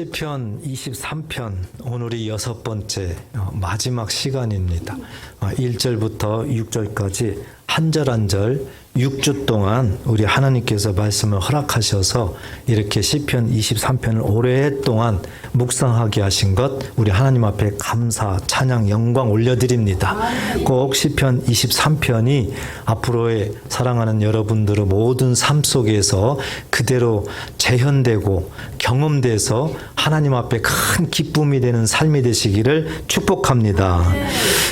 시편 23편 오늘이 6번째 마지막 시간입니다. 1절부터 6절까지 한 절 한 절 6주 동안 우리 하나님께서 말씀을 허락하셔서 이렇게 시편 23편을 오랫동안 묵상하게 하신 것 우리 하나님 앞에 감사, 찬양, 영광 올려드립니다. 꼭 시편 23편이 앞으로의 사랑하는 여러분들의 모든 삶 속에서 그대로 재현되고 경험돼서 하나님 앞에 큰 기쁨이 되는 삶이 되시기를 축복합니다.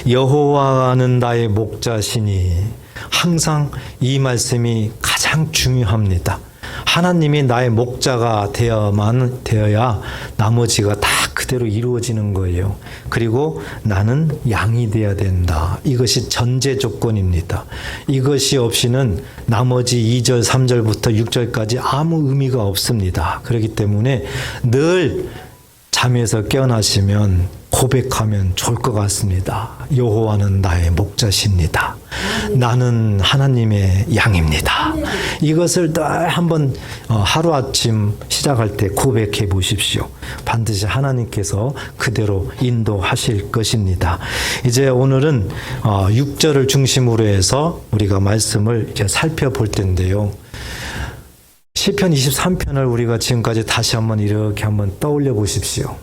여호와는 나의 목자시니 항상 이 말씀이 가장 중요합니다. 하나님이 나의 목자가 되어야 나머지가 다 그대로 이루어지는 거예요. 그리고 나는 양이 되어야 된다. 이것이 전제 조건입니다. 이것이 없이는 나머지 2절, 3절부터 6절까지 아무 의미가 없습니다. 그렇기 때문에 늘 잠에서 깨어나시면 고백하면 좋을 것 같습니다. 여호와는 나의 목자십니다. 나는 하나님의 양입니다. 이것을 다 한번 하루아침 시작할 때 고백해 보십시오. 반드시 하나님께서 그대로 인도하실 것입니다. 이제 오늘은 6절을 중심으로 해서 우리가 말씀을 이제 살펴볼 텐데요. 시편 23편을 우리가 지금까지 다시 한번 이렇게 한번 떠올려 보십시오.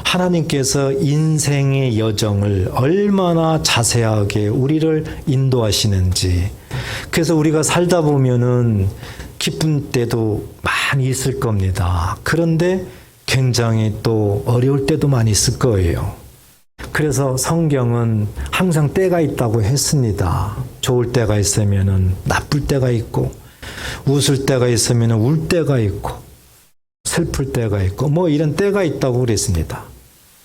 하나님께서 인생의 여정을 얼마나 자세하게 우리를 인도하시는지. 그래서 우리가 살다 보면은 기쁜 때도 많이 있을 겁니다. 그런데 굉장히 또 어려울 때도 많이 있을 거예요. 그래서 성경은 항상 때가 있다고 했습니다. 좋을 때가 있으면은 나쁠 때가 있고, 웃을 때가 있으면은 울 때가 있고, 슬플 때가 있고 뭐 이런 때가 있다고 그랬습니다.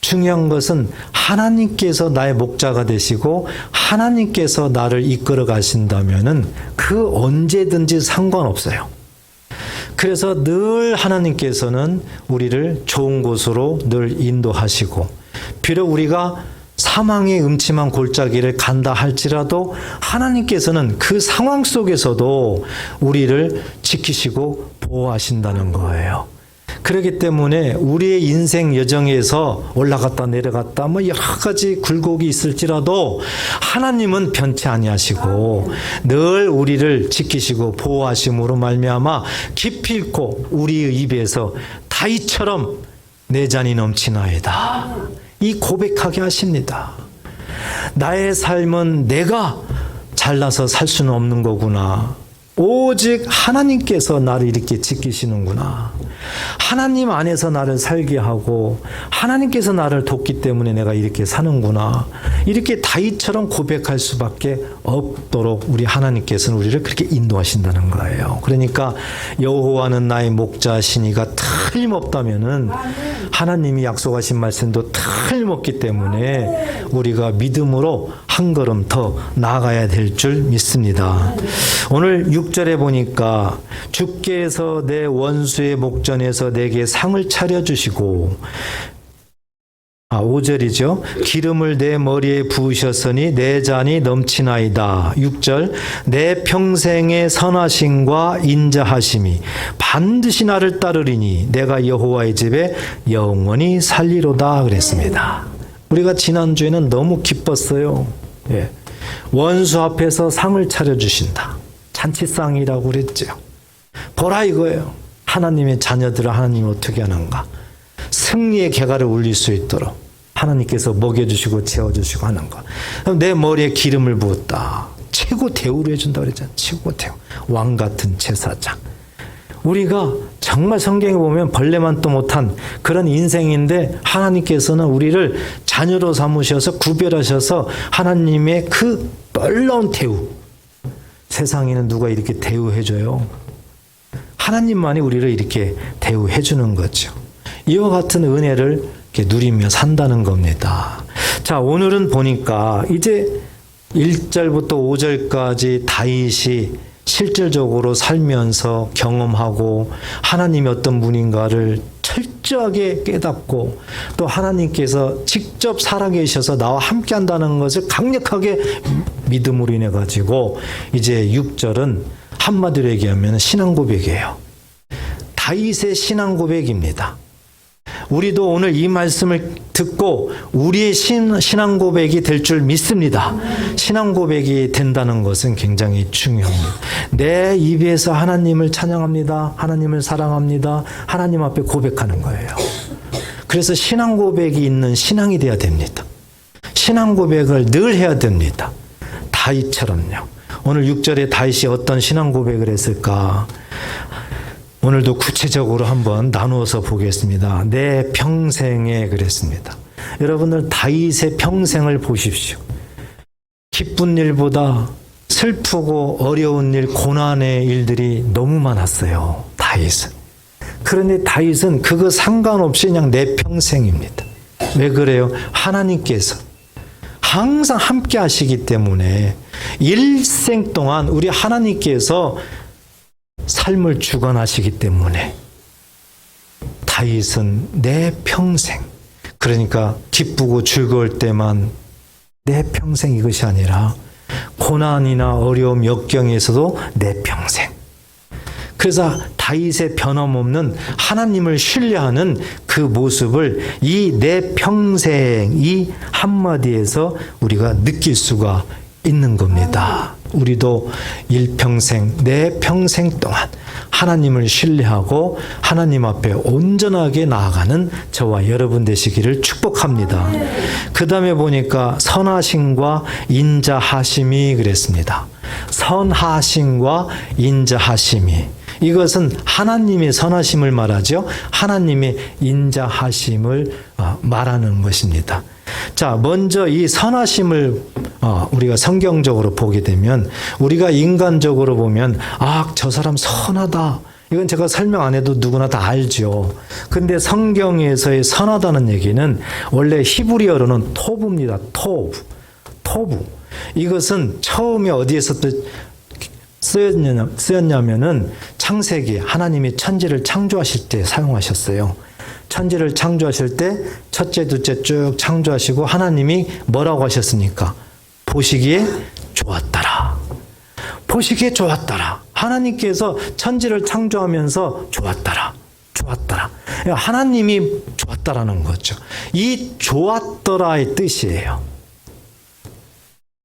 중요한 것은 하나님께서 나의 목자가 되시고 하나님께서 나를 이끌어 가신다면은 그 언제든지 상관없어요. 그래서 늘 하나님께서는 우리를 좋은 곳으로 늘 인도하시고, 비록 우리가 사망의 음침한 골짜기를 간다 할지라도 하나님께서는 그 상황 속에서도 우리를 지키시고 보호하신다는 거예요. 그렇기 때문에 우리의 인생 여정에서 올라갔다 내려갔다 뭐 여러 가지 굴곡이 있을지라도 하나님은 변치 아니하시고 늘 우리를 지키시고 보호하심으로 말미암아 기필코 우리의 입에서 다윗처럼 내 잔이 넘치나이다. 이 고백하게 하십니다. 나의 삶은 내가 잘나서 살 수는 없는 거구나. 오직 하나님께서 나를 이렇게 지키시는구나. 하나님 안에서 나를 살게 하고 하나님께서 나를 돕기 때문에 내가 이렇게 사는구나. 이렇게 다윗처럼 고백할 수밖에 없도록 우리 하나님께서는 우리를 그렇게 인도하신다는 거예요. 그러니까 여호와는 나의 목자시니가 틀림없다면은 하나님이 약속하신 말씀도 틀림없기 때문에 우리가 믿음으로 한 걸음 더 나아가야 될 줄 믿습니다. 오늘 6절에 보니까 주께서 내 원수의 목전에서 내게 상을 차려주시고, 5절이죠. 기름을 내 머리에 부으셨으니 내 잔이 넘치나이다. 6절 내 평생의 선하심과 인자하심이 반드시 나를 따르리니 내가 여호와의 집에 영원히 살리로다 그랬습니다. 우리가 지난주에는 너무 기뻤어요. 예. 원수 앞에서 상을 차려주신다. 잔치상이라고 그랬죠. 보라 이거예요. 하나님의 자녀들을 하나님이 어떻게 하는가. 승리의 개가를 울릴 수 있도록 하나님께서 먹여주시고 재워주시고 하는 것. 내 머리에 기름을 부었다. 최고 대우를 해준다 그랬잖아요. 최고 대우. 왕 같은 제사장. 우리가 정말 성경에 보면 벌레만도 못한 그런 인생인데 하나님께서는 우리를 자녀로 삼으셔서 구별하셔서 하나님의 그 놀라운 대우. 세상에는 누가 이렇게 대우해줘요? 하나님만이 우리를 이렇게 대우해주는 거죠. 이와 같은 은혜를 이렇게 누리며 산다는 겁니다. 자, 오늘은 보니까 이제 1절부터 5절까지 다윗이 실질적으로 살면서 경험하고 하나님이 어떤 분인가를 철저하게 깨닫고 또 하나님께서 직접 살아계셔서 나와 함께 한다는 것을 강력하게 믿음으로 인해 가지고 이제 6절은 한마디로 얘기하면 신앙 고백이에요. 다윗의 신앙 고백입니다. 우리도 오늘 이 말씀을 듣고 우리의 신앙 고백이 될 줄 믿습니다. 신앙 고백이 된다는 것은 굉장히 중요합니다. 내 입에서 하나님을 찬양합니다. 하나님을 사랑합니다. 하나님 앞에 고백하는 거예요. 그래서 신앙 고백이 있는 신앙이 돼야 됩니다. 신앙 고백을 늘 해야 됩니다. 다윗처럼요. 오늘 6절에 다윗이 어떤 신앙 고백을 했을까? 오늘도 구체적으로 한번 나누어서 보겠습니다. 내 평생에 그랬습니다. 여러분들 다윗의 평생을 보십시오. 기쁜 일보다 슬프고 어려운 일, 고난의 일들이 너무 많았어요. 다윗은. 그런데 다윗은 그거 상관없이 그냥 내 평생입니다. 왜 그래요? 하나님께서 항상 함께 하시기 때문에 일생 동안 우리 하나님께서 삶을 주관하시기 때문에 다윗은 내 평생, 그러니까 기쁘고 즐거울 때만 내 평생 이것이 아니라 고난이나 어려움, 역경에서도 내 평생. 그래서 다윗의 변함없는 하나님을 신뢰하는 그 모습을 이 내 평생 이 한마디에서 우리가 느낄 수가 있는 겁니다. 우리도 일평생, 내 평생 동안 하나님을 신뢰하고 하나님 앞에 온전하게 나아가는 저와 여러분 되시기를 축복합니다. 그 다음에 보니까 선하심과 인자하심이 그랬습니다. 선하심과 인자하심이. 이것은 하나님의 선하심을 말하죠. 하나님의 인자하심을 말하는 것입니다. 자, 먼저 이 선하심을 우리가 성경적으로 보게 되면 우리가 인간적으로 보면 저 사람 선하다. 이건 제가 설명 안 해도 누구나 다 알죠. 근데 성경에서의 선하다는 얘기는 원래 히브리어로는 토부입니다. 토부. 이것은 처음에 어디에서 쓰였냐면은 창세기 하나님이 천지를 창조하실 때 사용하셨어요. 천지를 창조하실 때 첫째, 둘째 쭉 창조하시고 하나님이 뭐라고 하셨습니까? 보시기에 좋았더라. 보시기에 좋았더라. 하나님께서 천지를 창조하면서 좋았더라. 하나님이 좋았다라는 거죠. 이 좋았더라의 뜻이에요.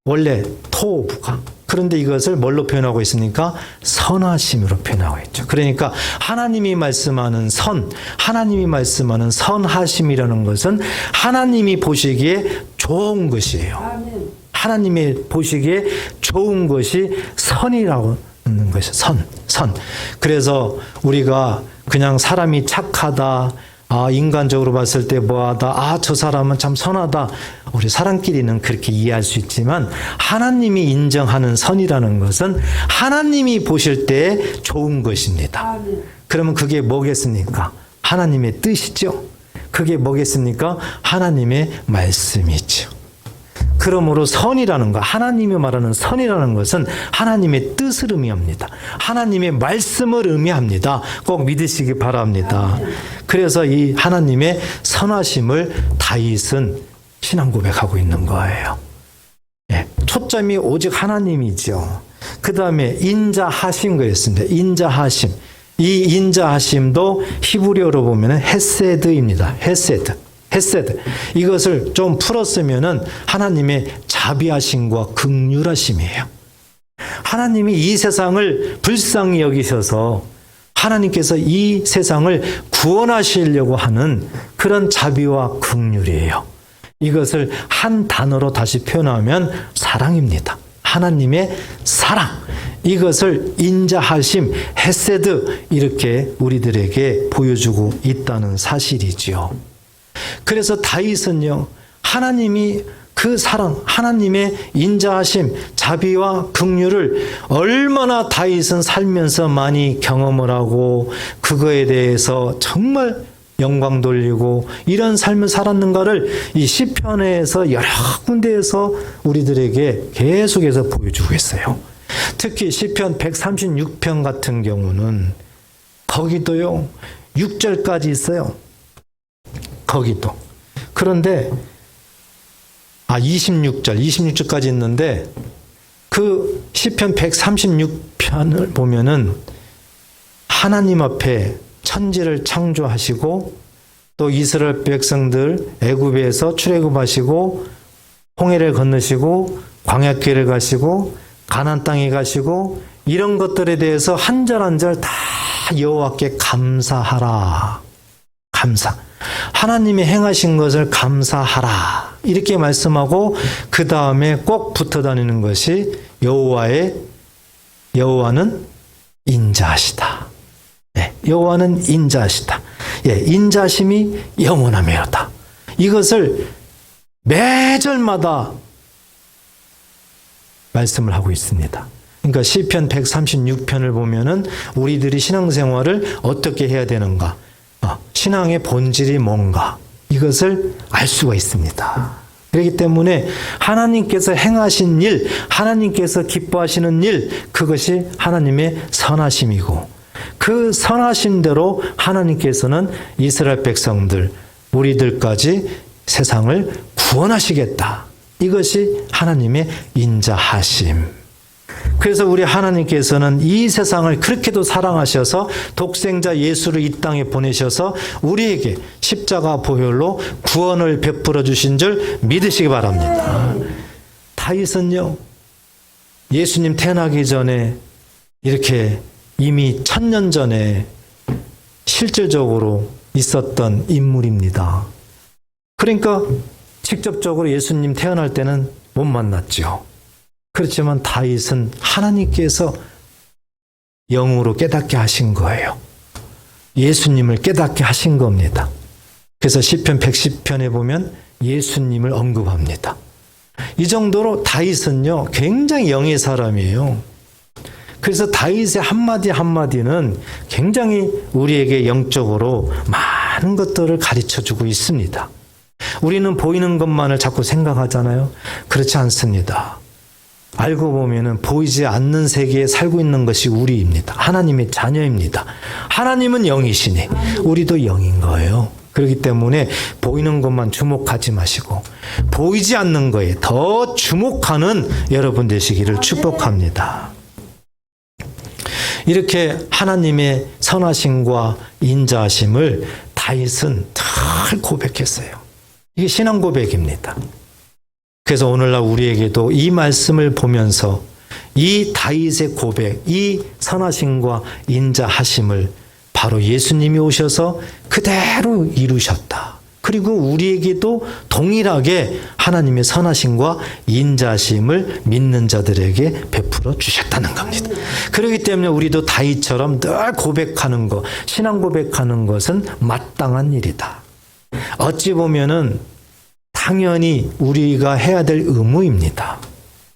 원래 토부가. 그런데 이것을 뭘로 표현하고 있습니까? 선하심으로 표현하고 있죠. 그러니까 하나님이 말씀하는 하나님이 말씀하는 선하심이라는 것은 하나님이 보시기에 좋은 것이에요. 하나님이 보시기에 좋은 것이 선이라고 하는 것이에요. 선. 그래서 우리가 그냥 사람이 착하다, 인간적으로 봤을 때 뭐하다, 저 사람은 참 선하다. 우리 사람끼리는 그렇게 이해할 수 있지만 하나님이 인정하는 선이라는 것은 하나님이 보실 때 좋은 것입니다. 그러면 그게 뭐겠습니까? 하나님의 뜻이죠. 그게 뭐겠습니까? 하나님의 말씀이죠. 그러므로 선이라는 것, 하나님이 말하는 선이라는 것은 하나님의 뜻을 의미합니다. 하나님의 말씀을 의미합니다. 꼭 믿으시기 바랍니다. 그래서 이 하나님의 선하심을 다윗은 신앙 고백하고 있는 거예요. 초점이 오직 하나님이죠. 그 다음에 인자하심 그랬습니다. 인자하심. 이 인자하심도 히브리어로 보면 헤세드입니다. 헤세드. 이것을 좀 풀었으면은 하나님의 자비하심과 긍휼하심이에요. 하나님이 이 세상을 불쌍히 여기셔서 하나님께서 이 세상을 구원하시려고 하는 그런 자비와 긍휼이에요. 이것을 한 단어로 다시 표현하면 사랑입니다. 하나님의 사랑. 이것을 인자하심, 헤세드 이렇게 우리들에게 보여주고 있다는 사실이지요. 그래서 다윗은요, 하나님이 그 사랑, 하나님의 인자하심, 자비와 긍휼을 얼마나 다윗은 살면서 많이 경험을 하고 그거에 대해서 정말 영광 돌리고 이런 삶을 살았는가를 이 시편에서 여러 군데에서 우리들에게 계속해서 보여주고 있어요. 특히 시편 136편 같은 경우는 거기도요 6절까지 있어요. 거기도. 그런데 26절까지 있는데 그 시편 136편을 보면은 하나님 앞에 천지를 창조하시고 또 이스라엘 백성들 애굽에서 출애굽하시고 홍해를 건너시고 광야길을 가시고 가나안 땅에 가시고 이런 것들에 대해서 한 절 한 절 다 여호와께 감사하라. 감사. 하나님이 행하신 것을 감사하라. 이렇게 말씀하고 그 다음에 꼭 붙어 다니는 것이 여호와는 인자하시다. 네, 여호와는 인자하시다. 예, 인자심이 영원하며다. 이것을 매절마다 말씀을 하고 있습니다. 그러니까 시편 136편을 보면은 우리들이 신앙생활을 어떻게 해야 되는가? 신앙의 본질이 뭔가? 이것을 알 수가 있습니다. 그렇기 때문에 하나님께서 행하신 일, 하나님께서 기뻐하시는 일, 그것이 하나님의 선하심이고 그 선하신 대로 하나님께서는 이스라엘 백성들, 우리들까지 세상을 구원하시겠다. 이것이 하나님의 인자하심. 그래서 우리 하나님께서는 이 세상을 그렇게도 사랑하셔서 독생자 예수를 이 땅에 보내셔서 우리에게 십자가 보혈로 구원을 베풀어 주신 줄 믿으시기 바랍니다. 다윗은요, 예수님 태어나기 전에 이렇게 이미 1000년 전에 실질적으로 있었던 인물입니다. 그러니까 직접적으로 예수님 태어날 때는 못 만났죠. 그렇지만 다윗은 하나님께서 영으로 깨닫게 하신 거예요. 예수님을 깨닫게 하신 겁니다. 그래서 시편 110편에 보면 예수님을 언급합니다. 이 정도로 다윗은요, 굉장히 영의 사람이에요. 그래서 다윗의 한마디 한마디는 굉장히 우리에게 영적으로 많은 것들을 가르쳐주고 있습니다. 우리는 보이는 것만을 자꾸 생각하잖아요. 그렇지 않습니다. 알고 보면은 보이지 않는 세계에 살고 있는 것이 우리입니다. 하나님의 자녀입니다. 하나님은 영이시니 우리도 영인 거예요. 그렇기 때문에 보이는 것만 주목하지 마시고 보이지 않는 거에 더 주목하는 여러분 되시기를 축복합니다. 이렇게 하나님의 선하심과 인자하심을 다윗은 잘 고백했어요. 이게 신앙 고백입니다. 그래서 오늘날 우리에게도 이 말씀을 보면서 이 다윗의 고백, 이 선하심과 인자하심을 바로 예수님이 오셔서 그대로 이루셨다. 그리고 우리에게도 동일하게 하나님의 선하심과 인자하심을 믿는 자들에게 베풀어 주셨다는 겁니다. 그렇기 때문에 우리도 다윗처럼 늘 고백하는 것, 신앙 고백하는 것은 마땅한 일이다. 어찌 보면은 당연히 우리가 해야 될 의무입니다.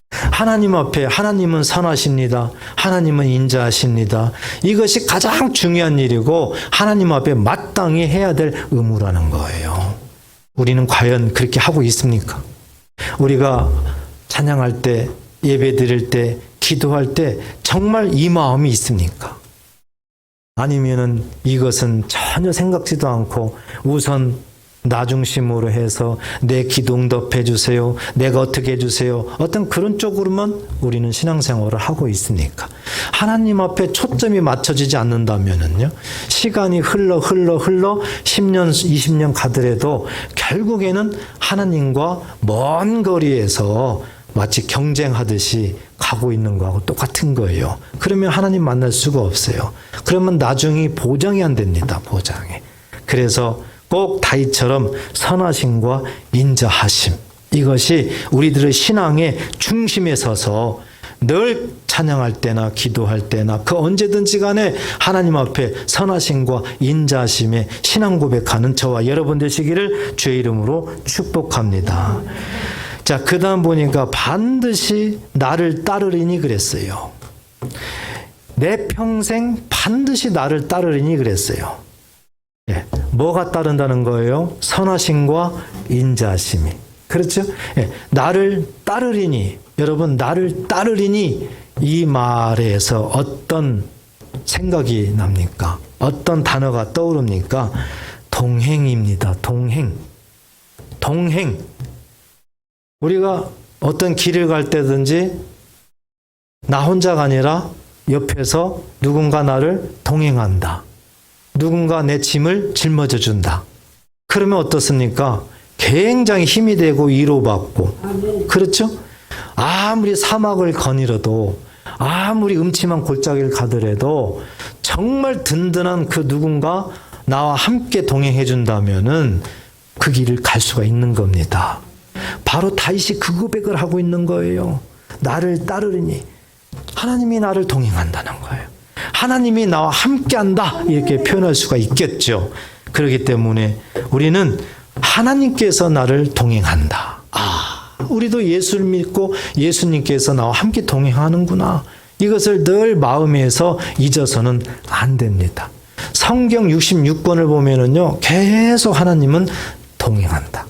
하나님 앞에 하나님은 선하십니다. 하나님은 인자하십니다. 이것이 가장 중요한 일이고 하나님 앞에 마땅히 해야 될 의무라는 거예요. 우리는 과연 그렇게 하고 있습니까? 우리가 찬양할 때, 예배 드릴 때, 기도할 때 정말 이 마음이 있습니까? 아니면은 이것은 전혀 생각지도 않고 우선 나 중심으로 해서 내 기도 응답해 주세요. 내가 어떻게 해주세요. 어떤 그런 쪽으로만 우리는 신앙생활을 하고 있습니까? 하나님 앞에 초점이 맞춰지지 않는다면은요, 시간이 흘러 10년, 20년 가더라도 결국에는 하나님과 먼 거리에서 마치 경쟁하듯이 가고 있는 거하고 똑같은 거예요. 그러면 하나님 만날 수가 없어요. 그러면 나중에 보장이 안 됩니다. 보장이. 그래서 꼭 다윗처럼 선하심과 인자하심, 이것이 우리들의 신앙의 중심에 서서 늘 찬양할 때나 기도할 때나 그 언제든지 간에 하나님 앞에 선하심과 인자하심의 신앙 고백하는 저와 여러분 되시기를 주의 이름으로 축복합니다. 자, 그 다음 보니까 반드시 나를 따르리니 그랬어요. 내 평생 반드시 나를 따르리니 그랬어요. 예, 뭐가 따른다는 거예요? 선하심과 인자하심이. 그렇죠? 예, 나를 따르리니, 여러분, 나를 따르리니 이 말에서 어떤 생각이 납니까? 어떤 단어가 떠오릅니까? 동행입니다. 동행. 동행. 우리가 어떤 길을 갈 때든지 나 혼자가 아니라 옆에서 누군가 나를 동행한다. 누군가 내 짐을 짊어져 준다. 그러면 어떻습니까? 굉장히 힘이 되고 위로받고. 아멘. 그렇죠? 아무리 사막을 거닐어도 아무리 음침한 골짜기를 가더라도 정말 든든한 그 누군가 나와 함께 동행해 준다면은 그 길을 갈 수가 있는 겁니다. 바로 다윗이 그 고백을 하고 있는 거예요. 나를 따르리니 하나님이 나를 동행한다는 거예요. 하나님이 나와 함께한다 이렇게 표현할 수가 있겠죠. 그렇기 때문에 우리는 하나님께서 나를 동행한다. 우리도 예수를 믿고 예수님께서 나와 함께 동행하는구나. 이것을 늘 마음에서 잊어서는 안 됩니다. 성경 66권을 보면은요, 계속 하나님은 동행한다.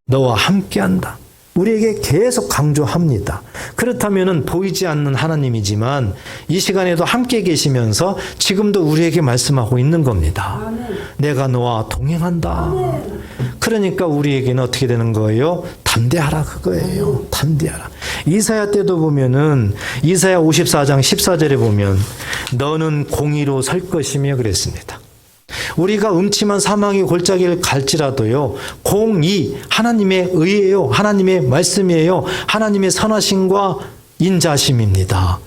너와 함께한다. 우리에게 계속 강조합니다. 그렇다면은 보이지 않는 하나님이지만 이 시간에도 함께 계시면서 지금도 우리에게 말씀하고 있는 겁니다. 아멘. 내가 너와 동행한다. 아멘. 그러니까 우리에게는 어떻게 되는 거예요? 담대하라 그거예요. 담대하라. 이사야 때도 보면은 이사야 54장 14절에 보면 너는 공의로 설 것이며 그랬습니다. 우리가 음침한 사망의 골짜기를 갈지라도요, 공의, 하나님의 의예요. 하나님의 말씀이에요. 하나님의 선하심과 인자심입니다.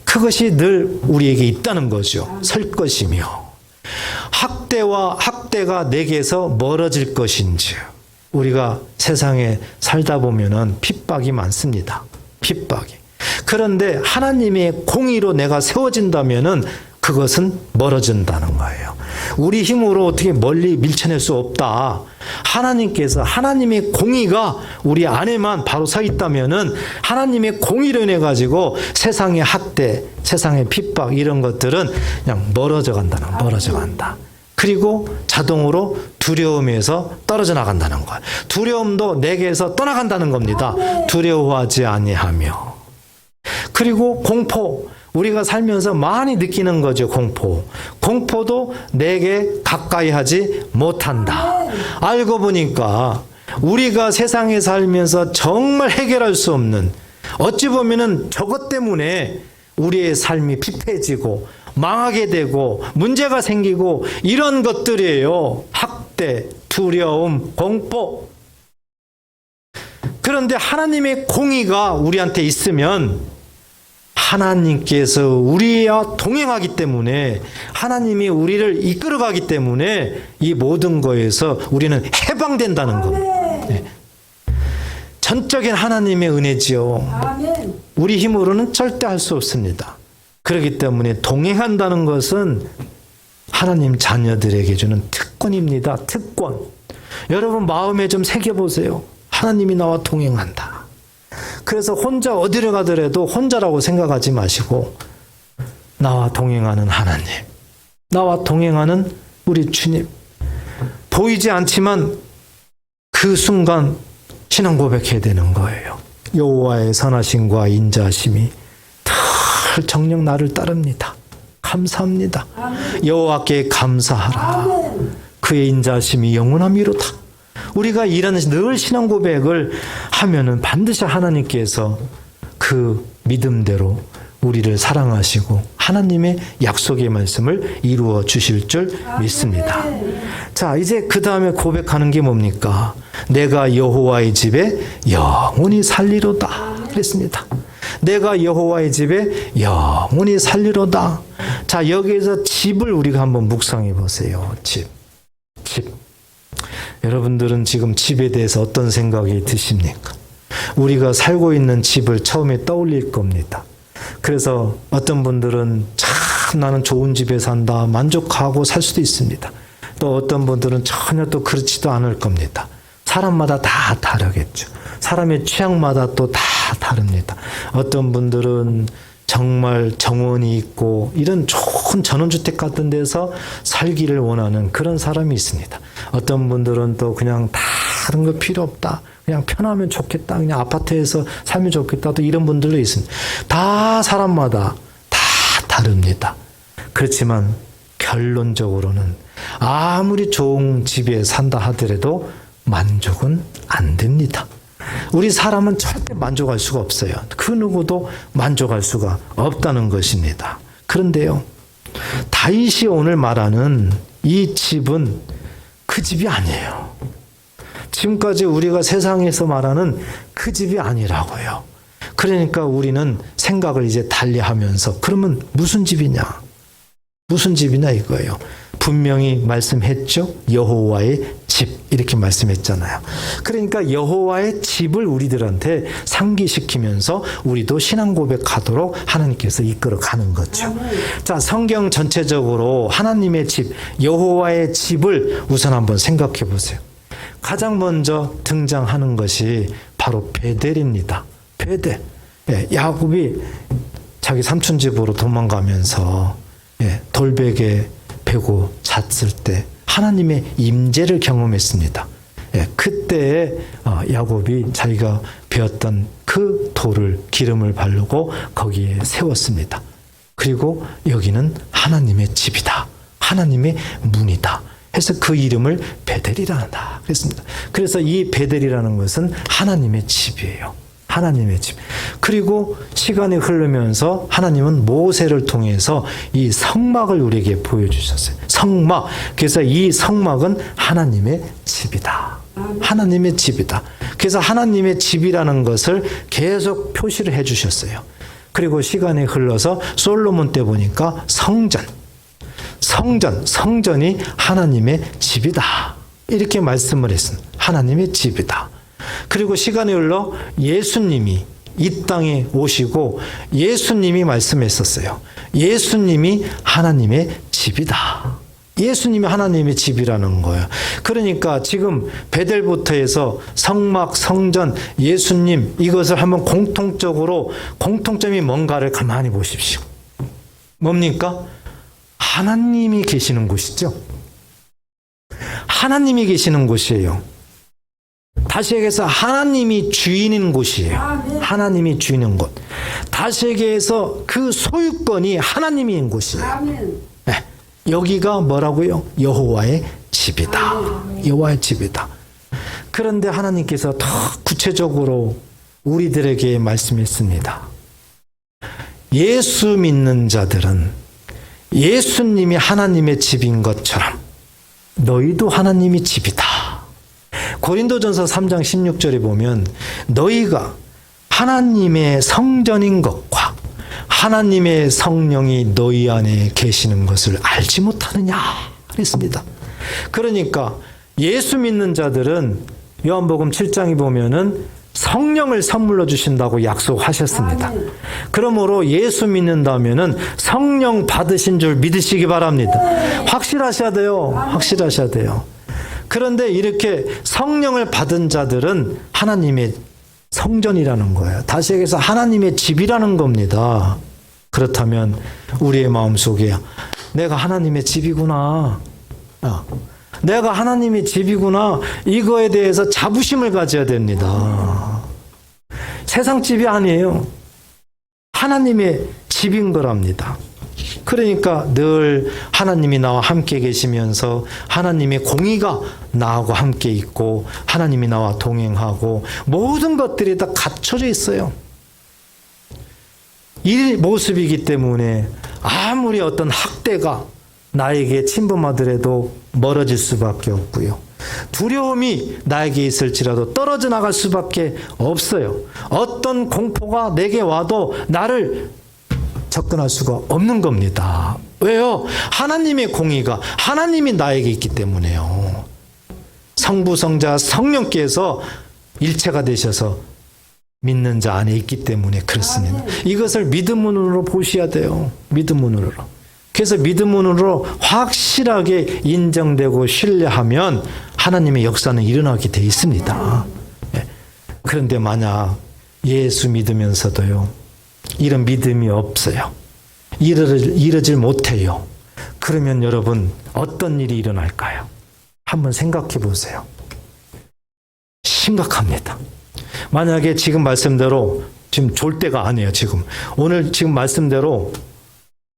그것이 늘 우리에게 있다는 거죠. 설 것이며. 학대가 내게서 멀어질 것인지. 우리가 세상에 살다 보면은 핍박이 많습니다. 핍박이. 그런데 하나님의 공의로 내가 세워진다면은 그것은 멀어진다는 거예요. 우리 힘으로 어떻게 멀리 밀쳐낼 수 없다. 하나님께서 하나님의 공의가 우리 안에만 바로 서 있다면은 하나님의 공의로 인해 가지고 세상의 학대, 세상의 핍박 이런 것들은 그냥 멀어져 간다. 그리고 자동으로 두려움에서 떨어져 나간다는 거예요. 두려움도 내게서 떠나간다는 겁니다. 두려워하지 아니하며. 그리고 공포. 우리가 살면서 많이 느끼는 거죠, 공포. 공포도 내게 가까이 하지 못한다. 알고 보니까 우리가 세상에 살면서 정말 해결할 수 없는, 어찌 보면은 저것 때문에 우리의 삶이 피폐해지고 망하게 되고 문제가 생기고 이런 것들이에요. 학대, 두려움, 공포. 그런데 하나님의 공의가 우리한테 있으면 하나님께서 우리와 동행하기 때문에 겁니다. 우리를 이끌어가기 때문에 이 모든 거에서 우리는 해방된다는 겁니다. 네. 전적인 하나님의 은혜지요. 아멘. 우리 힘으로는 절대 할 수 없습니다. 그렇기 때문에 동행한다는 것은 하나님 자녀들에게 주는 특권입니다. 특권. 여러분 마음에 좀 새겨보세요. 하나님이 나와 동행한다. 그래서 혼자 어디를 가더라도 혼자라고 생각하지 마시고 나와 동행하는 하나님, 나와 동행하는 우리 주님. 보이지 않지만 그 순간 신앙 고백해야 되는 거예요. 여호와의 선하심과 인자하심이 늘 정녕 나를 따릅니다. 감사합니다. 아멘. 여호와께 감사하라. 아멘. 그의 인자하심이 영원함이로다. 우리가 이런 늘 신앙 고백을 하면은 반드시 하나님께서 그 믿음대로 우리를 사랑하시고 하나님의 약속의 말씀을 이루어 주실 줄 믿습니다. 자, 이제 그 다음에 고백하는 게 뭡니까? 내가 여호와의 집에 영원히 살리로다. 그랬습니다. 내가 여호와의 집에 영원히 살리로다. 자, 여기에서 집을 우리가 한번 묵상해 보세요. 집. 여러분들은 지금 집에 대해서 어떤 생각이 드십니까? 우리가 살고 있는 집을 처음에 떠올릴 겁니다. 그래서 어떤 분들은 참 나는 좋은 집에 산다 만족하고 살 수도 있습니다. 또 어떤 분들은 전혀 또 그렇지도 않을 겁니다. 사람마다 다 다르겠죠. 사람의 취향마다 또 다 다릅니다. 어떤 분들은 정말 정원이 있고 이런 좋은 전원주택 같은 데서 살기를 원하는 그런 사람이 있습니다. 어떤 분들은 또 그냥 다른 거 필요 없다. 그냥 편하면 좋겠다. 그냥 아파트에서 살면 좋겠다. 또 이런 분들도 있습니다. 다 사람마다 다 다릅니다. 그렇지만 결론적으로는 아무리 좋은 집에 산다 하더라도 만족은 안 됩니다. 우리 사람은 절대 만족할 수가 없어요. 그 누구도 만족할 수가 없다는 것입니다. 그런데요, 다윗이 오늘 말하는 이 집은 그 집이 아니에요. 지금까지 우리가 세상에서 말하는 그 집이 아니라고요. 그러니까 우리는 생각을 이제 달리하면서 그러면 무슨 집이냐? 무슨 집이냐 이거예요. 분명히 말씀했죠. 여호와의 집 이렇게 말씀했잖아요. 그러니까 여호와의 집을 우리들한테 상기시키면서 우리도 신앙 고백하도록 하나님께서 이끌어가는 거죠. 자, 성경 전체적으로 하나님의 집, 여호와의 집을 우선 한번 생각해 보세요. 가장 먼저 등장하는 것이 바로 베델입니다. 베델. 야곱이 자기 삼촌 집으로 도망가면서 돌베개 베고 잤을 때 하나님의 임재를 경험했습니다. 그때 야곱이 자기가 베었던 그 돌을 기름을 바르고 거기에 세웠습니다. 그리고 여기는 하나님의 집이다. 하나님의 문이다. 해서 그 이름을 베델이란다 그랬습니다. 그래서 이 베델이라는 것은 하나님의 집이에요. 하나님의 집. 그리고 시간이 흐르면서 하나님은 모세를 통해서 이 성막을 우리에게 보여주셨어요. 성막. 그래서 이 성막은 하나님의 집이다. 하나님의 집이다. 그래서 하나님의 집이라는 것을 계속 표시를 해주셨어요. 그리고 시간이 흘러서 솔로몬 때 보니까 성전이 하나님의 집이다. 이렇게 말씀을 했습니다. 하나님의 집이다. 그리고 시간이 흘러 예수님이 이 땅에 오시고 예수님이 말씀했었어요. 예수님이 하나님의 집이다. 예수님이 하나님의 집이라는 거예요. 그러니까 지금 베델부터 성막, 성전, 예수님 이것을 한번 공통점이 뭔가를 가만히 보십시오. 뭡니까? 하나님이 계시는 곳이죠. 하나님이 계시는 곳이에요. 다시 얘기해서 하나님이 주인인 곳이에요. 하나님이 주인인 곳. 다시 얘기해서 그 소유권이 하나님인 곳이에요. 네. 여기가 뭐라고요? 여호와의 집이다. 여호와의 집이다. 그런데 하나님께서 더 구체적으로 우리들에게 말씀했습니다. 예수 믿는 자들은 예수님이 하나님의 집인 것처럼 너희도 하나님의 집이다. 고린도전서 3장 16절에 보면 너희가 하나님의 성전인 것과 하나님의 성령이 너희 안에 계시는 것을 알지 못하느냐 그랬습니다. 그러니까 예수 믿는 자들은 요한복음 7장에 보면은 성령을 선물로 주신다고 약속하셨습니다. 그러므로 예수 믿는다면은 성령 받으신 줄 믿으시기 바랍니다. 확실하셔야 돼요. 확실하셔야 돼요. 그런데 이렇게 성령을 받은 자들은 하나님의 성전이라는 거예요. 다시 얘기해서 하나님의 집이라는 겁니다. 그렇다면 우리의 마음속에 내가 하나님의 집이구나. 내가 하나님의 집이구나. 이거에 대해서 자부심을 가져야 됩니다. 세상 집이 아니에요. 하나님의 집인 거랍니다. 그러니까 늘 하나님이 나와 함께 계시면서 하나님의 공의가 나하고 함께 있고 하나님이 나와 동행하고 모든 것들이 다 갖춰져 있어요. 이 모습이기 때문에 아무리 어떤 학대가 나에게 침범하더라도 멀어질 수밖에 없고요. 두려움이 나에게 있을지라도 떨어져 나갈 수밖에 없어요. 어떤 공포가 내게 와도 나를 접근할 수가 없는 겁니다. 왜요? 하나님의 공의가 하나님이 나에게 있기 때문에요. 성부, 성자, 성령께서 일체가 되셔서 믿는 자 안에 있기 때문에 그렇습니다. 이것을 믿음으로 보셔야 돼요. 믿음으로. 그래서 믿음으로 확실하게 인정되고 신뢰하면 하나님의 역사는 일어나게 돼 있습니다. 그런데 만약 예수 믿으면서도요, 이런 믿음이 없어요. 이러질 못해요. 그러면 여러분 어떤 일이 일어날까요? 한번 생각해 보세요. 심각합니다. 만약에 지금 말씀대로 지금 졸 때가 아니에요. 오늘 지금 말씀대로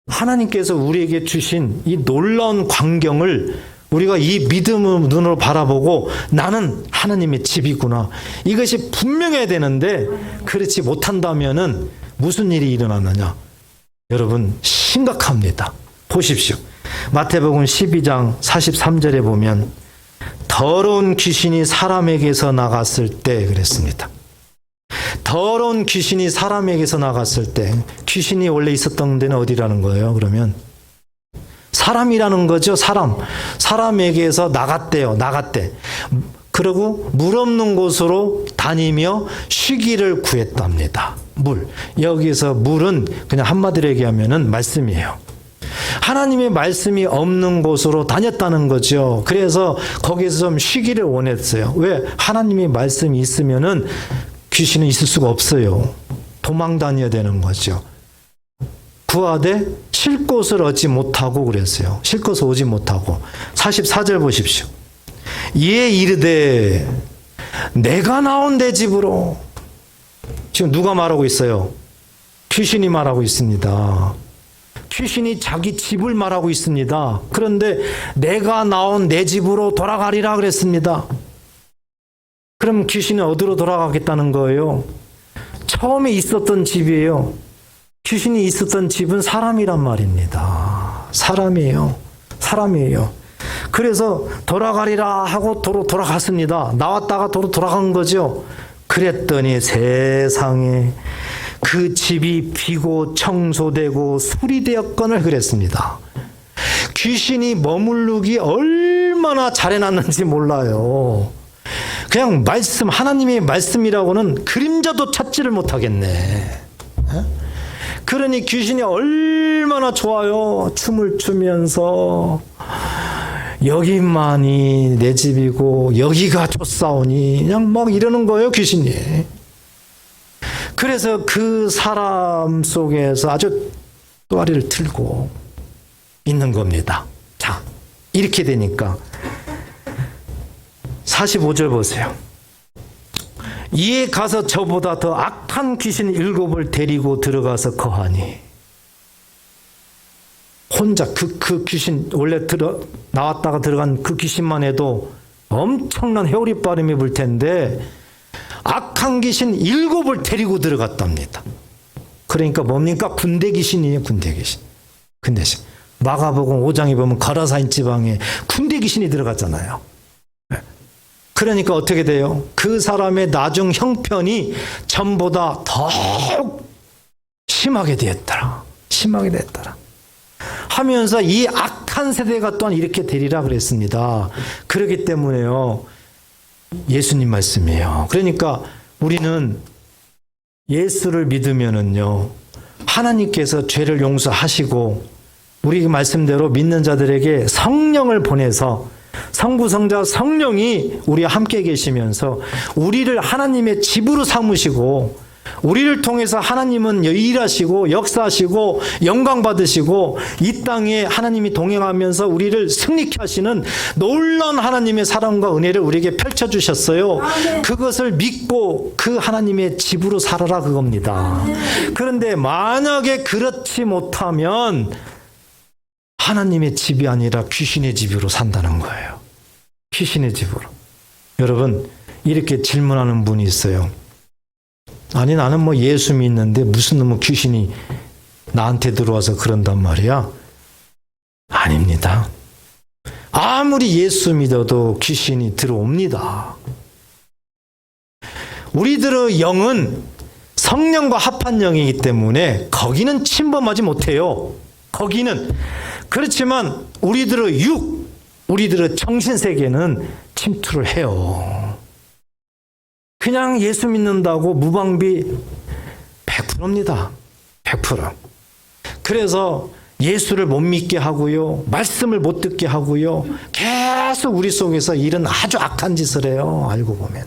하나님께서 우리에게 주신 이 놀라운 광경을 우리가 이 믿음의 눈으로 바라보고 나는 하나님의 집이구나. 이것이 분명해야 되는데 그렇지 못한다면은 무슨 일이 일어나느냐? 여러분 심각합니다. 보십시오. 마태복음 12장 43절에 보면 더러운 귀신이 사람에게서 나갔을 때 그랬습니다. 더러운 귀신이 사람에게서 나갔을 때, 귀신이 원래 있었던 데는 어디라는 거예요? 그러면 사람이라는 거죠. 사람에게서 나갔대. 그리고 물 없는 곳으로 다니며 쉬기를 구했답니다. 여기서 물은 그냥 한마디로 얘기하면은 말씀이에요. 하나님의 말씀이 없는 곳으로 다녔다는 거죠. 그래서 거기서 좀 쉬기를 원했어요. 왜? 하나님의 말씀이 있으면은 귀신은 있을 수가 없어요. 도망 다녀야 되는 거죠. 구하되 쉴 곳을 얻지 못하고 그랬어요. 쉴 곳을 오지 못하고. 44절 보십시오. 이에 이르되 내가 나온 내 집으로. 지금 누가 말하고 있어요? 귀신이 말하고 있습니다. 귀신이 자기 집을 말하고 있습니다. 그런데 내가 나온 내 집으로 돌아가리라 그랬습니다. 그럼 귀신은 어디로 돌아가겠다는 거예요? 처음에 있었던 집이에요. 귀신이 있었던 집은 사람이란 말입니다. 사람이에요. 그래서 돌아가리라 하고 도로 돌아갔습니다. 나왔다가 도로 돌아간 거죠. 그랬더니 세상에 그 집이 비고 청소되고 수리되었거늘 그랬습니다. 귀신이 머무르기 얼마나 잘해놨는지 몰라요. 그냥 하나님의 말씀이라고는 그림자도 찾지를 못하겠네. 그러니 귀신이 얼마나 좋아요. 춤을 추면서 여기만이 내 집이고 여기가 좋사오니 그냥 막 이러는 거예요, 귀신이. 그래서 그 사람 속에서 아주 또아리를 틀고 있는 겁니다. 자, 이렇게 되니까 45절 보세요. 이에 가서 저보다 더 악한 귀신 7을 데리고 들어가서 거하니. 혼자 그 귀신 원래 나왔다가 들어간 그 귀신만 해도 엄청난 회오리바람이 불 텐데 악한 귀신 7을 데리고 들어갔답니다. 그러니까 뭡니까? 군대 귀신이에요. 군대 귀신. 마가복음 5장에 보면 가라사인 지방에 군대 귀신이 들어갔잖아요. 그러니까 어떻게 돼요? 그 사람의 나중 형편이 전보다 더욱 심하게 되었더라. 하면서 이 악한 세대가 또한 이렇게 되리라 그랬습니다. 그렇기 때문에요. 예수님 말씀이에요. 그러니까 우리는 예수를 믿으면은요, 하나님께서 죄를 용서하시고 우리 말씀대로 믿는 자들에게 성령을 보내서 성부, 성자, 성령이 우리와 함께 계시면서 우리를 하나님의 집으로 삼으시고 우리를 통해서 하나님은 일하시고 역사하시고 영광 받으시고 이 땅에 하나님이 동행하면서 우리를 승리케 하시는 놀라운 하나님의 사랑과 은혜를 우리에게 펼쳐주셨어요. 그것을 믿고 그 하나님의 집으로 살아라 그겁니다. 그런데 만약에 그렇지 못하면 하나님의 집이 아니라 귀신의 집으로 산다는 거예요. 귀신의 집으로. 여러분, 이렇게 질문하는 분이 있어요. 아니, 나는 뭐 예수 믿는데 무슨 놈의 귀신이 나한테 들어와서 그런단 말이야? 아닙니다. 아무리 예수 믿어도 귀신이 들어옵니다. 우리들의 영은 성령과 합한 영이기 때문에 거기는 침범하지 못해요. 거기는. 그렇지만 우리들의 우리들의 정신세계는 침투를 해요. 그냥 예수 믿는다고 무방비 100%입니다. 100%. 그래서 예수를 못 믿게 하고요. 말씀을 못 듣게 하고요. 계속 우리 속에서 이런 아주 악한 짓을 해요. 알고 보면.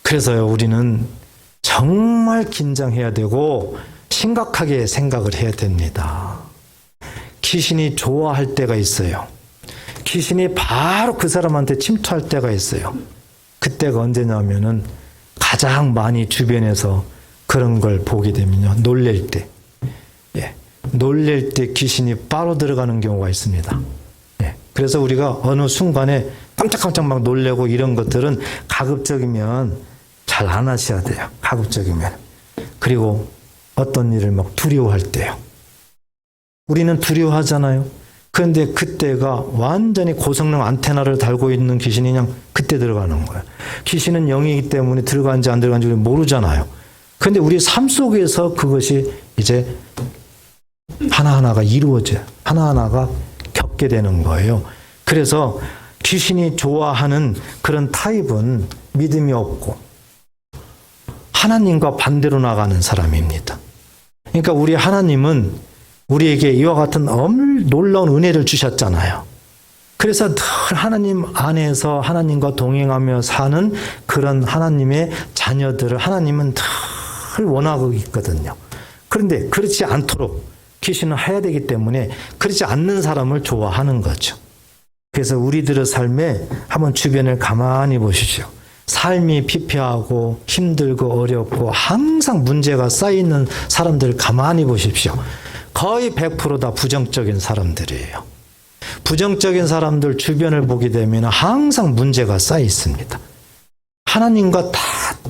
그래서요, 우리는 정말 긴장해야 되고 심각하게 생각을 해야 됩니다. 귀신이 좋아할 때가 있어요. 귀신이 바로 그 사람한테 침투할 때가 있어요. 그때가 언제냐면은 가장 많이 주변에서 그런 걸 보게 되면요. 놀랄 때. 예. 놀랄 때 귀신이 바로 들어가는 경우가 있습니다. 예. 그래서 우리가 어느 순간에 깜짝깜짝 막 놀래고 이런 것들은 가급적이면 잘 안 하셔야 돼요. 가급적이면. 그리고 어떤 일을 막 두려워할 때요. 우리는 두려워하잖아요. 그런데 그때가 완전히 고성능 안테나를 달고 있는 귀신이 그냥 그때 들어가는 거예요. 귀신은 영이기 때문에 들어간지 안 들어간지 모르잖아요. 그런데 우리 삶 속에서 그것이 이제 하나하나가 이루어져요. 하나하나가 겪게 되는 거예요. 그래서 귀신이 좋아하는 그런 타입은 믿음이 없고 하나님과 반대로 나가는 사람입니다. 그러니까 우리 하나님은 우리에게 이와 같은 놀라운 은혜를 주셨잖아요. 그래서 늘 하나님 안에서 하나님과 동행하며 사는 그런 하나님의 자녀들을 하나님은 늘 원하고 있거든요. 그런데 그렇지 않도록 귀신은 해야 되기 때문에 그렇지 않는 사람을 좋아하는 거죠. 그래서 우리들의 삶에 한번 주변을 가만히 보십시오. 삶이 피폐하고 힘들고 어렵고 항상 문제가 쌓이는 사람들을 가만히 보십시오. 거의 100% 다 부정적인 사람들이에요. 부정적인 사람들 주변을 보게 되면 항상 문제가 쌓여 있습니다. 하나님과 다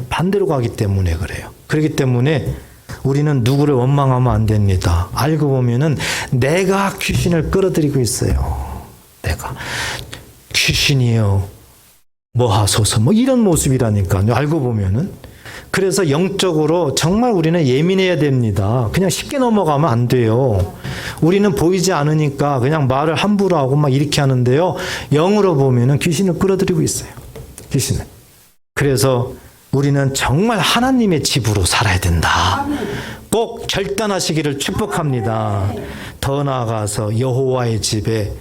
반대로 가기 때문에 그래요. 그렇기 때문에 우리는 누구를 원망하면 안 됩니다. 알고 보면은 내가 귀신을 끌어들이고 있어요. 내가 귀신이요 뭐 하소서 뭐 이런 모습이라니까요. 알고 보면은. 그래서 영적으로 정말 우리는 예민해야 됩니다. 그냥 쉽게 넘어가면 안 돼요. 우리는 보이지 않으니까 그냥 말을 함부로 하고 막 이렇게 하는데요. 영으로 보면은 귀신을 끌어들이고 있어요. 귀신을. 그래서 우리는 정말 하나님의 집으로 살아야 된다. 꼭 결단하시기를 축복합니다. 더 나아가서 여호와의 집에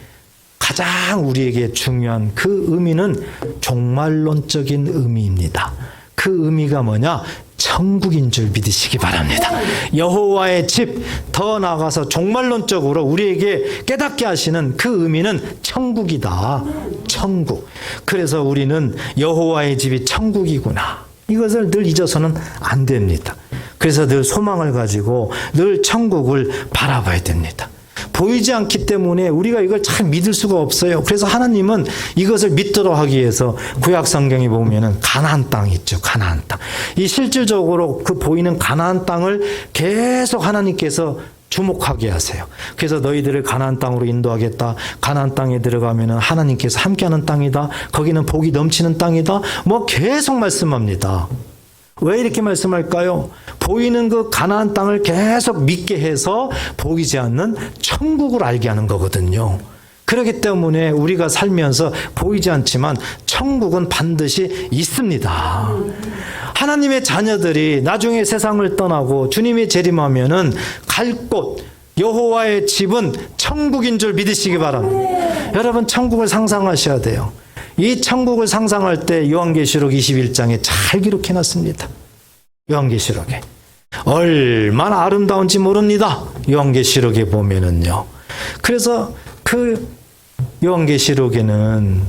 가장 우리에게 중요한 그 의미는 종말론적인 의미입니다. 그 의미가 뭐냐? 천국인 줄 믿으시기 바랍니다. 여호와의 집, 더 나아가서 종말론적으로 우리에게 깨닫게 하시는 그 의미는 천국이다. 천국. 그래서 우리는 여호와의 집이 천국이구나. 이것을 늘 잊어서는 안 됩니다. 그래서 늘 소망을 가지고 늘 천국을 바라봐야 됩니다. 보이지 않기 때문에 우리가 이걸 잘 믿을 수가 없어요. 그래서 하나님은 이것을 믿도록 하기 위해서 구약 성경에 보면은 가나안 땅이 있죠. 가나안 땅. 이 실질적으로 그 보이는 가나안 땅을 계속 하나님께서 주목하게 하세요. 그래서 너희들을 가나안 땅으로 인도하겠다. 가나안 땅에 들어가면은 하나님께서 함께하는 땅이다. 거기는 복이 넘치는 땅이다. 뭐 계속 말씀합니다. 왜 이렇게 말씀할까요? 보이는 그 가나안 땅을 계속 믿게 해서 보이지 않는 천국을 알게 하는 거거든요. 그렇기 때문에 우리가 살면서 보이지 않지만 천국은 반드시 있습니다. 하나님의 자녀들이 나중에 세상을 떠나고 주님이 재림하면은 갈 곳, 여호와의 집은 천국인 줄 믿으시기 바랍니다. 여러분 천국을 상상하셔야 돼요. 이 천국을 상상할 때 요한계시록 21장에 잘 기록해 놨습니다. 요한계시록에. 얼마나 아름다운지 모릅니다. 요한계시록에 보면은요. 그래서 그 요한계시록에는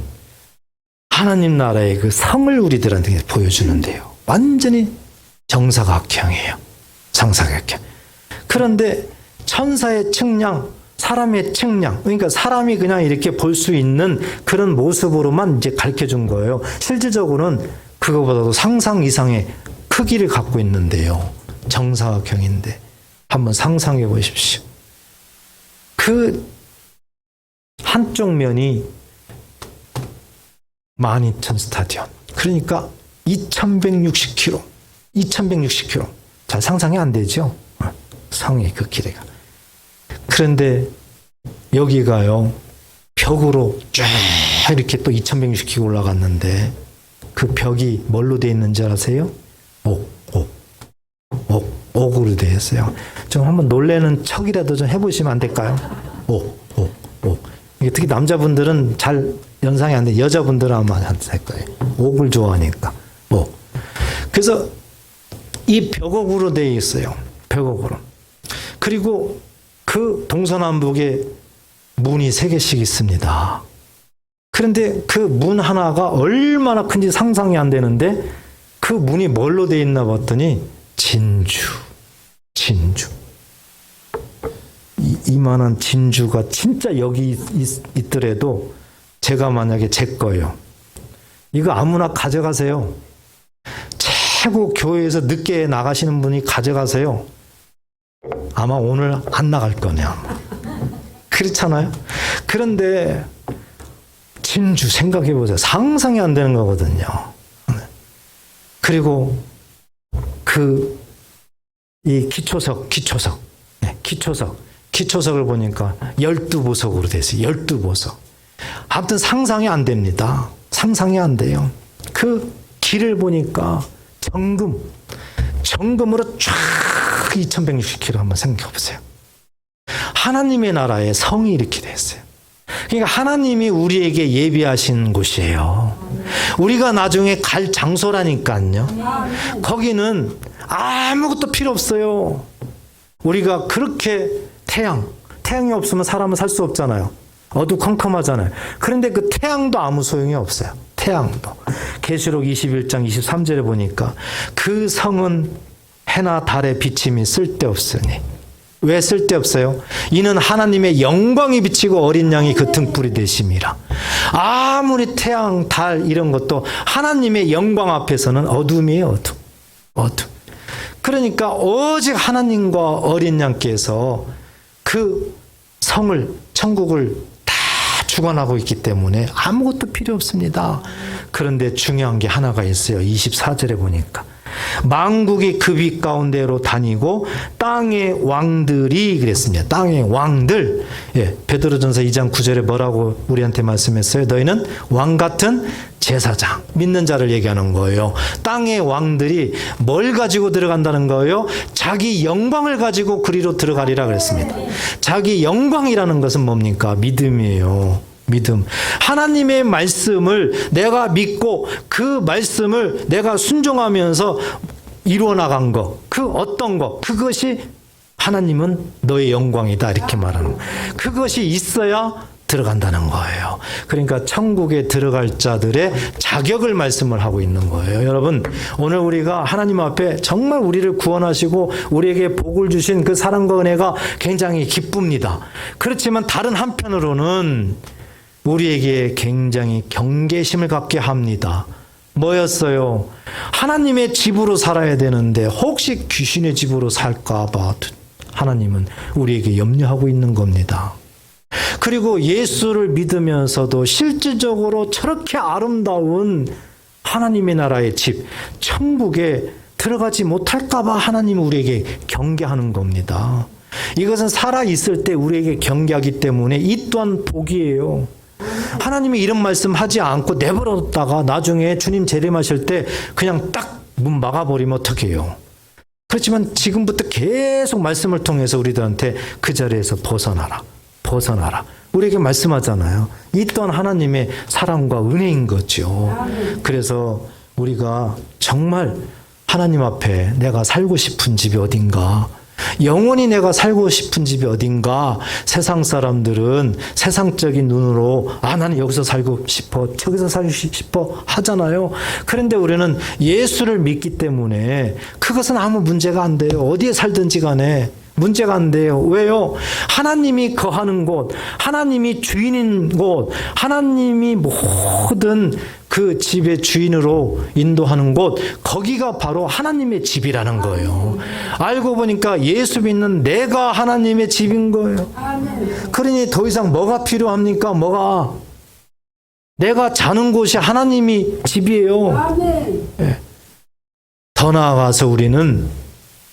하나님 나라의 그 성을 우리들한테 보여주는데요. 완전히 정사각형이에요. 정사각형. 그런데 천사의 측량, 사람의 측량, 그러니까 사람이 그냥 이렇게 볼 수 있는 그런 모습으로만 이제 가르쳐 준 거예요. 실질적으로는 그거보다도 상상 이상의 크기를 갖고 있는데요. 정사각형인데 한번 상상해 보십시오. 그 한쪽 면이 12,000 스타디온. 그러니까 2160km. 2160km. 잘 상상이 안 되죠? 성의 그 길이가. 그런데 여기가요, 벽으로 쫙 이렇게 또 2160km 올라갔는데 그 벽이 뭘로 되어 있는지 아세요? 옥으로 되어 있어요. 좀 한번 놀래는 척이라도 좀 해보시면 안 될까요? 옥. 이게 특히 남자분들은 잘 연상이 안 돼. 여자분들은 아마 할 거예요. 옥을 좋아하니까. 그래서 이 벽옥으로 되어 있어요. 벽옥으로. 그리고 그 동서남북에 문이 3개씩 있습니다. 그런데 그 문 하나가 얼마나 큰지 상상이 안 되는데 그 문이 뭘로 되어 있나 봤더니 진주. 이만한 진주가 진짜 여기 있더라도 제가 만약에 제 거예요. 이거 아무나 가져가세요. 최고 교회에서 늦게 나가시는 분이 가져가세요. 아마 오늘 안 나갈 거네요. 그렇잖아요. 그런데 진주 생각해 보세요. 상상이 안 되는 거거든요. 그리고 이 기초석을 보니까 12보석으로 됐어요. 12보석. 아무튼 상상이 안 됩니다. 상상이 안 돼요. 그 길을 보니까 정금으로 쫙 2160km 한번 생각해 보세요. 하나님의 나라에 성이 이렇게 됐어요. 그러니까 하나님이 우리에게 예비하신 곳이에요. 우리가 나중에 갈 장소라니까요. 거기는 아무것도 필요 없어요. 우리가 그렇게 태양이 없으면 사람은 살 수 없잖아요. 어두컴컴하잖아요. 그런데 그 태양도 아무 소용이 없어요. 태양도. 계시록 21장 23절에 보니까 그 성은 해나 달의 비침이 쓸데없으니. 왜 쓸데없어요? 이는 하나님의 영광이 비치고 어린 양이 그 등불이 되심이라. 아무리 태양, 달 이런 것도 하나님의 영광 앞에서는 어둠이에요. 어둠. 그러니까 오직 하나님과 어린 양께서 그 성을, 천국을 다 주관하고 있기 때문에 아무것도 필요 없습니다. 그런데 중요한 게 하나가 있어요. 24절에 보니까 만국이 그 빛 가운데로 다니고 땅의 왕들이 그랬습니다. 땅의 왕들. 베드로전서 2장 9절에 뭐라고 우리한테 말씀했어요? 너희는 왕 같은 제사장. 믿는 자를 얘기하는 거예요. 땅의 왕들이 뭘 가지고 들어간다는 거예요? 자기 영광을 가지고 그리로 들어가리라 그랬습니다. 자기 영광이라는 것은 뭡니까? 믿음이에요. 믿음. 하나님의 말씀을 내가 믿고 그 말씀을 내가 순종하면서 이루어 나간 거, 그 어떤 거, 그것이 하나님은 너의 영광이다 이렇게 말하는 거예요. 그것이 있어야 들어간다는 거예요. 그러니까 천국에 들어갈 자들의 자격을 말씀을 하고 있는 거예요. 여러분, 오늘 우리가 하나님 앞에 정말 우리를 구원하시고 우리에게 복을 주신 그 사랑과 은혜가 굉장히 기쁩니다. 그렇지만 다른 한편으로는 우리에게 굉장히 경계심을 갖게 합니다. 뭐였어요? 하나님의 집으로 살아야 되는데 혹시 귀신의 집으로 살까 봐 하나님은 우리에게 염려하고 있는 겁니다. 그리고 예수를 믿으면서도 실질적으로 저렇게 아름다운 하나님의 나라의 집, 천국에 들어가지 못할까 봐 하나님은 우리에게 경계하는 겁니다. 이것은 살아있을 때 우리에게 경계하기 때문에 이 또한 복이에요. 하나님이 이런 말씀 하지 않고 내버렸다가 나중에 주님 재림하실 때 그냥 딱 문 막아버리면 어떡해요? 그렇지만 지금부터 계속 말씀을 통해서 우리들한테 그 자리에서 벗어나라. 우리에게 말씀하잖아요. 이 또한 하나님의 사랑과 은혜인 거죠. 그래서 우리가 정말 하나님 앞에 내가 살고 싶은 집이 어딘가, 영원히 내가 살고 싶은 집이 어딘가. 세상 사람들은 세상적인 눈으로 나는 여기서 살고 싶어, 저기서 살고 싶어 하잖아요. 그런데 우리는 예수를 믿기 때문에 그것은 아무 문제가 안 돼요. 어디에 살든지 간에 문제가 안 돼요. 왜요? 하나님이 거하는 곳, 하나님이 주인인 곳, 하나님이 모든 그 집의 주인으로 인도하는 곳, 거기가 바로 하나님의 집이라는 거예요. 알고 보니까 예수 믿는 내가 하나님의 집인 거예요. 그러니 더 이상 뭐가 필요합니까? 내가 자는 곳이 하나님이 집이에요. 더 나아가서 우리는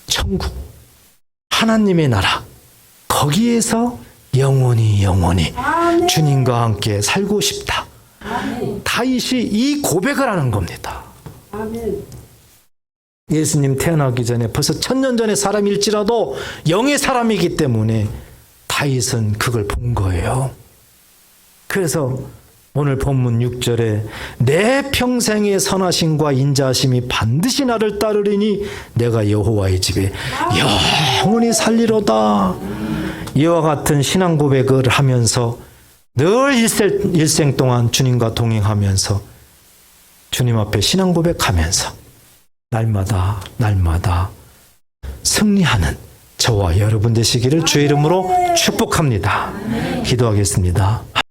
천국, 하나님의 나라, 거기에서 영원히 주님과 함께 살고 싶다. 다윗이 이 고백을 하는 겁니다. 예수님 태어나기 전에 벌써 1000년 전에 사람일지라도 영의 사람이기 때문에 다윗은 그걸 본 거예요. 그래서 오늘 본문 6절에 내 평생의 선하심과 인자하심이 반드시 나를 따르리니 내가 여호와의 집에 영원히 살리로다. 이와 같은 신앙 고백을 하면서 늘 일생 동안 주님과 동행하면서 주님 앞에 신앙 고백하면서 날마다 승리하는 저와 여러분 되시기를 주의 이름으로 축복합니다. 기도하겠습니다.